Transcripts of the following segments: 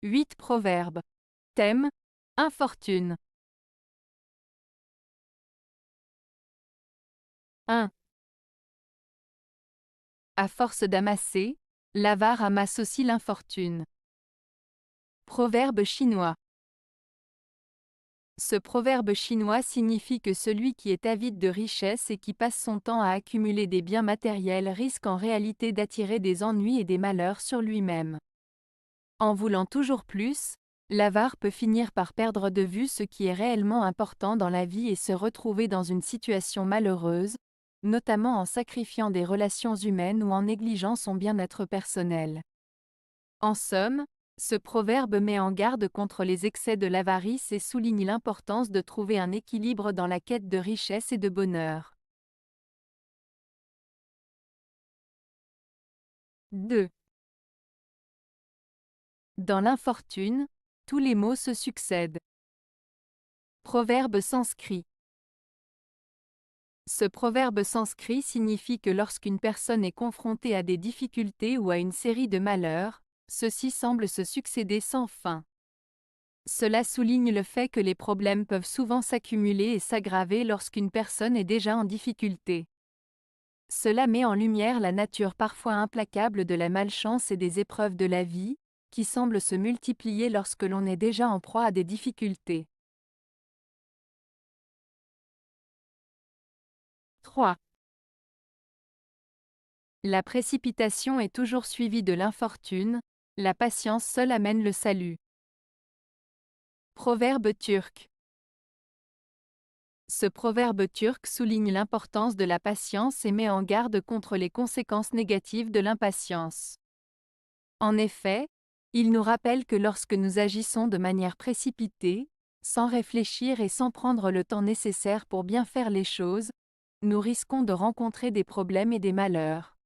8 proverbes. Thème: infortune. 1. À force d'amasser, l'avare amasse aussi l'infortune. Proverbe chinois. Ce proverbe chinois signifie que celui qui est avide de richesse et qui passe son temps à accumuler des biens matériels risque en réalité d'attirer des ennuis et des malheurs sur lui-même. En voulant toujours plus, l'avare peut finir par perdre de vue ce qui est réellement important dans la vie et se retrouver dans une situation malheureuse, notamment en sacrifiant des relations humaines ou en négligeant son bien-être personnel. En somme, ce proverbe met en garde contre les excès de l'avarice et souligne l'importance de trouver un équilibre dans la quête de richesse et de bonheur. 2. Dans l'infortune, tous les mots se succèdent. Proverbe sanskrit. Ce proverbe sanskrit signifie que lorsqu'une personne est confrontée à des difficultés ou à une série de malheurs, ceux-ci semblent se succéder sans fin. Cela souligne le fait que les problèmes peuvent souvent s'accumuler et s'aggraver lorsqu'une personne est déjà en difficulté. Cela met en lumière la nature parfois implacable de la malchance et des épreuves de la vie, qui semblent se multiplier lorsque l'on est déjà en proie à des difficultés. 3. La précipitation est toujours suivie de l'infortune, la patience seule amène le salut. Proverbe turc. Ce proverbe turc souligne l'importance de la patience et met en garde contre les conséquences négatives de l'impatience. En effet, il nous rappelle que lorsque nous agissons de manière précipitée, sans réfléchir et sans prendre le temps nécessaire pour bien faire les choses, nous risquons de rencontrer des problèmes et des malheurs.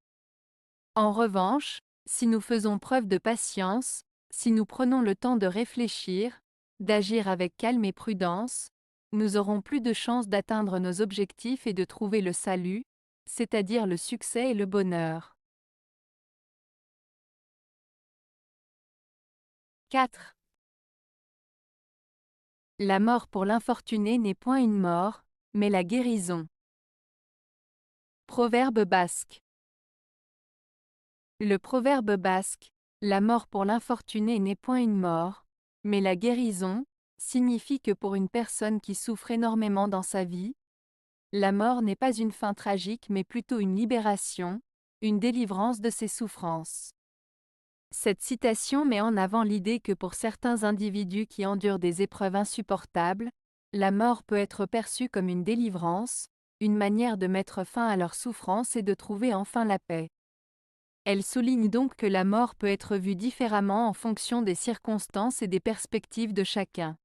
En revanche, si nous faisons preuve de patience, si nous prenons le temps de réfléchir, d'agir avec calme et prudence, nous aurons plus de chances d'atteindre nos objectifs et de trouver le salut, c'est-à-dire le succès et le bonheur. 4. La mort pour l'infortuné n'est point une mort, mais la guérison. Proverbe basque. Le proverbe basque, la mort pour l'infortuné n'est point une mort, mais la guérison, signifie que pour une personne qui souffre énormément dans sa vie, la mort n'est pas une fin tragique mais plutôt une libération, une délivrance de ses souffrances. Cette citation met en avant l'idée que pour certains individus qui endurent des épreuves insupportables, la mort peut être perçue comme une délivrance, une manière de mettre fin à leur souffrance et de trouver enfin la paix. Elle souligne donc que la mort peut être vue différemment en fonction des circonstances et des perspectives de chacun.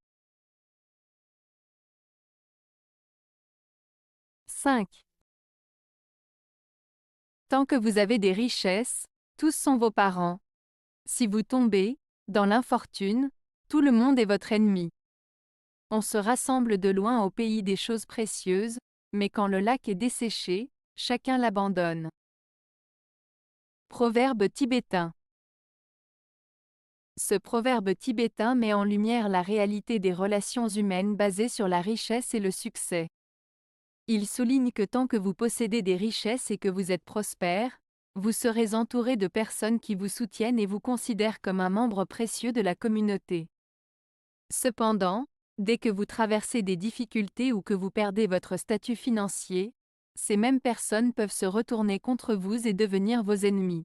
5. Tant que vous avez des richesses, tous sont vos parents. Si vous tombez, dans l'infortune, tout le monde est votre ennemi. On se rassemble de loin au pays des choses précieuses, mais quand le lac est desséché, chacun l'abandonne. Proverbe tibétain. Ce proverbe tibétain met en lumière la réalité des relations humaines basées sur la richesse et le succès. Il souligne que tant que vous possédez des richesses et que vous êtes prospère, vous serez entouré de personnes qui vous soutiennent et vous considèrent comme un membre précieux de la communauté. Cependant, dès que vous traversez des difficultés ou que vous perdez votre statut financier, ces mêmes personnes peuvent se retourner contre vous et devenir vos ennemis.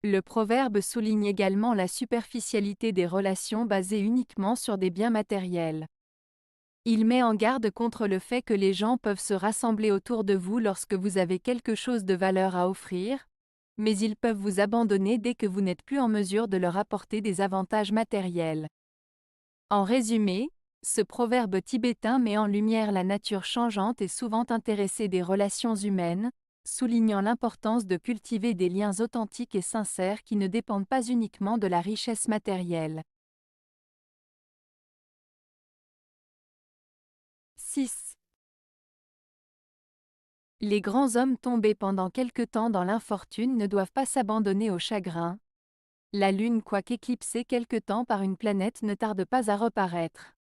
Le proverbe souligne également la superficialité des relations basées uniquement sur des biens matériels. Il met en garde contre le fait que les gens peuvent se rassembler autour de vous lorsque vous avez quelque chose de valeur à offrir, mais ils peuvent vous abandonner dès que vous n'êtes plus en mesure de leur apporter des avantages matériels. En résumé, ce proverbe tibétain met en lumière la nature changeante et souvent intéressée des relations humaines, soulignant l'importance de cultiver des liens authentiques et sincères qui ne dépendent pas uniquement de la richesse matérielle. 6. Les grands hommes tombés pendant quelque temps dans l'infortune ne doivent pas s'abandonner au chagrin. La Lune, quoique éclipsée quelque temps par une planète, ne tarde pas à reparaître.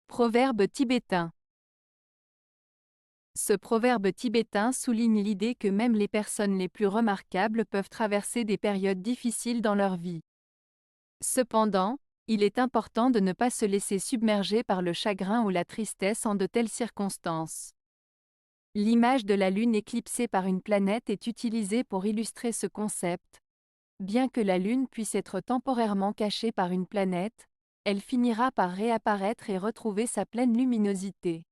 Proverbe tibétain. Ce proverbe tibétain souligne l'idée que même les personnes les plus remarquables peuvent traverser des périodes difficiles dans leur vie. Cependant, il est important de ne pas se laisser submerger par le chagrin ou la tristesse en de telles circonstances. L'image de la Lune éclipsée par une planète est utilisée pour illustrer ce concept. Bien que la Lune puisse être temporairement cachée par une planète, elle finira par réapparaître et retrouver sa pleine luminosité.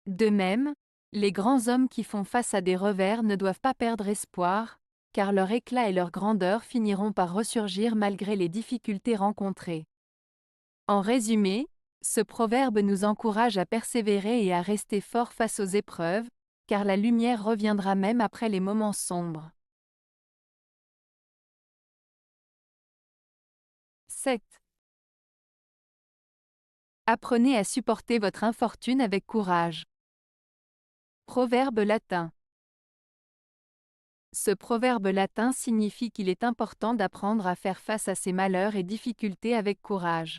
De même, les grands hommes qui font face à des revers ne doivent pas perdre espoir, car leur éclat et leur grandeur finiront par ressurgir malgré les difficultés rencontrées. En résumé, ce proverbe nous encourage à persévérer et à rester forts face aux épreuves, car la lumière reviendra même après les moments sombres. 7. Apprenez à supporter votre infortune avec courage. Proverbe latin. Ce proverbe latin signifie qu'il est important d'apprendre à faire face à ses malheurs et difficultés avec courage.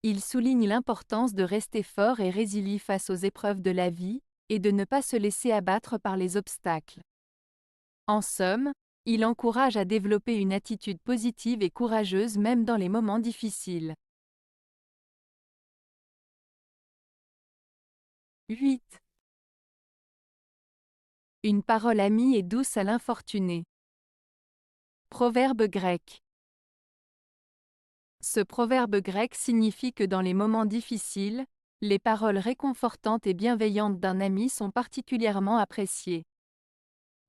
Il souligne l'importance de rester fort et résilient face aux épreuves de la vie, et de ne pas se laisser abattre par les obstacles. En somme, il encourage à développer une attitude positive et courageuse même dans les moments difficiles. 8. Une parole amie et douce à l'infortuné. Proverbe grec. Ce proverbe grec signifie que dans les moments difficiles, les paroles réconfortantes et bienveillantes d'un ami sont particulièrement appréciées.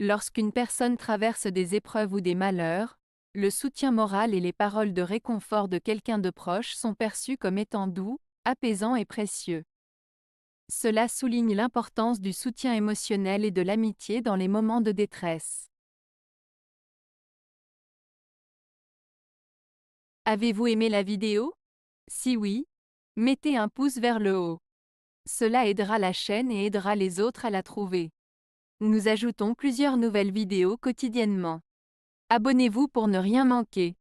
Lorsqu'une personne traverse des épreuves ou des malheurs, le soutien moral et les paroles de réconfort de quelqu'un de proche sont perçus comme étant doux, apaisants et précieux. Cela souligne l'importance du soutien émotionnel et de l'amitié dans les moments de détresse. Avez-vous aimé la vidéo? Si oui, mettez un pouce vers le haut. Cela aidera la chaîne et aidera les autres à la trouver. Nous ajoutons plusieurs nouvelles vidéos quotidiennement. Abonnez-vous pour ne rien manquer.